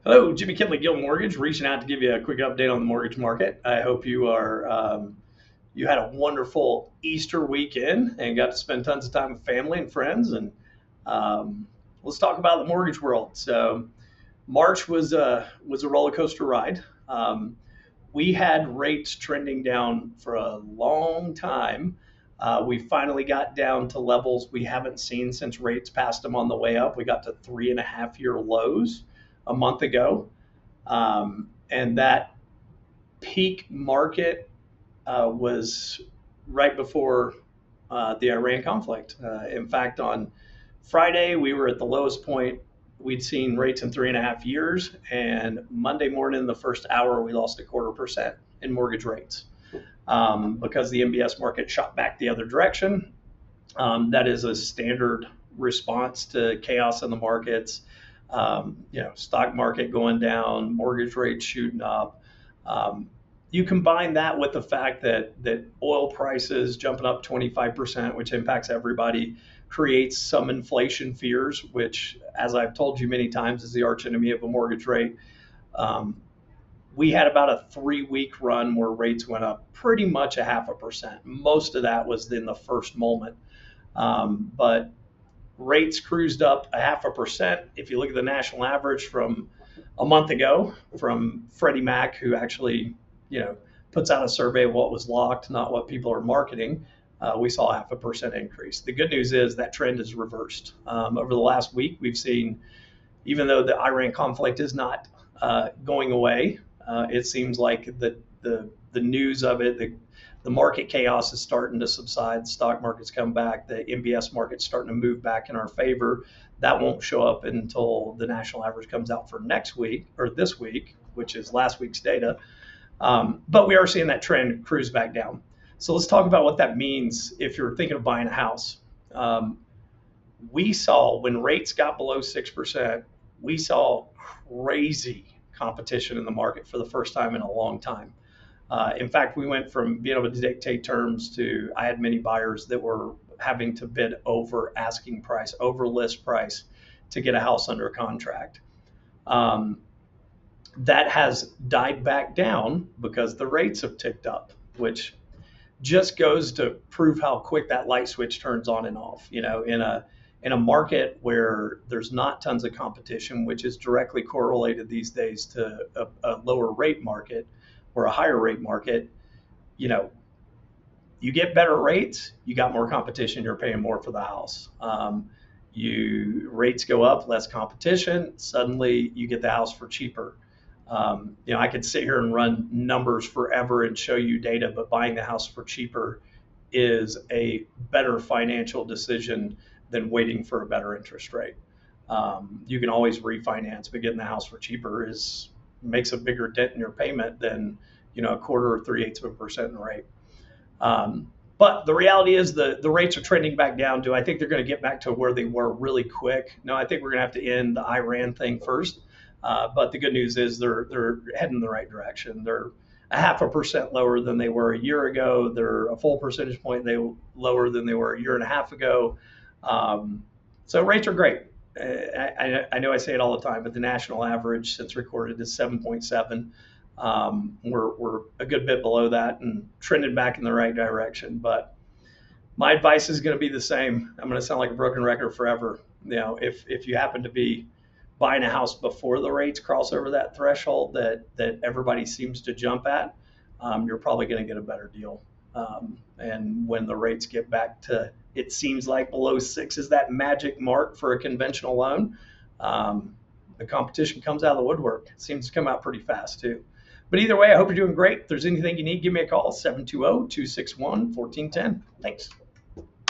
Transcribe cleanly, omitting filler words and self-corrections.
Hello, Jimmy Kinley, Gill Mortgage, reaching out to give you a quick update on the mortgage market. I hope you had a wonderful Easter weekend and got to spend tons of time with family and friends. And let's talk about the mortgage world. So March was a roller coaster ride. We had rates trending down for a long time. We finally got down to levels we haven't seen since rates passed them on the way up. We got to 3.5 year lows a month ago. And that peak market was right before the Iran conflict. In fact, on Friday, we were at the lowest point we'd seen rates in 3.5 years. And Monday morning, the first hour, we lost 0.25% in mortgage rates because the MBS market shot back the other direction. That is a standard response to chaos in the markets. Stock market going down, mortgage rates shooting up. You combine that with the fact that oil prices jumping up 25%, which impacts everybody, creates some inflation fears, which, as I've told you many times, is the arch enemy of a mortgage rate. We had about a 3 week run where rates went up pretty much 0.5%. Most of that was in the first moment. But rates cruised up 0.5%. If you look at the national average from a month ago from Freddie Mac, who actually, puts out a survey of what was locked, not what people are marketing, we saw 0.5% increase. The good news is that trend is reversed. Over the last week, we've seen, even though the Iran conflict is not going away, it seems like the news of it, the market chaos is starting to subside. The stock market's come back. The MBS market's starting to move back in our favor. That won't show up until the national average comes out for next week or this week, which is last week's data. But we are seeing that trend cruise back down. So let's talk about what that means if you're thinking of buying a house. We saw when rates got below 6%, we saw crazy competition in the market for the first time in a long time. In fact, we went from being able to dictate terms to I had many buyers that were having to bid over asking price, over list price to get a house under contract. That has died back down because the rates have ticked up, which just goes to prove how quick that light switch turns on and off. In a market where there's not tons of competition, which is directly correlated these days to a lower rate market or a higher rate market, you get better rates, you got more competition, you're paying more for the house. Rates go up, less competition, suddenly you get the house for cheaper. I could sit here and run numbers forever and show you data, but buying the house for cheaper is a better financial decision than waiting for a better interest rate. You can always refinance, but getting the house for cheaper makes a bigger dent in your payment than 1/4 or 3/8% in rate. But the reality is the rates are trending back down. Do I think they're going to get back to where they were really quick? No, I think we're going to have to end the Iran thing first. But the good news is they're heading in the right direction. They're 0.5% lower than they were a year ago. They're a full percentage point lower than they were a year and a half ago. So rates are great. I know I say it all the time, but the national average since recorded is 7.7. We're a good bit below that and trending back in the right direction. But my advice is going to be the same. I'm going to sound like a broken record forever. If you happen to be buying a house before the rates cross over that threshold that everybody seems to jump at, you're probably going to get a better deal. And when the rates get back to, it seems like below 6 is that magic mark for a conventional loan, the competition comes out of the woodwork. It seems to come out pretty fast too. But either way, I hope you're doing great. If there's anything you need, give me a call, 720-261-1410. Thanks.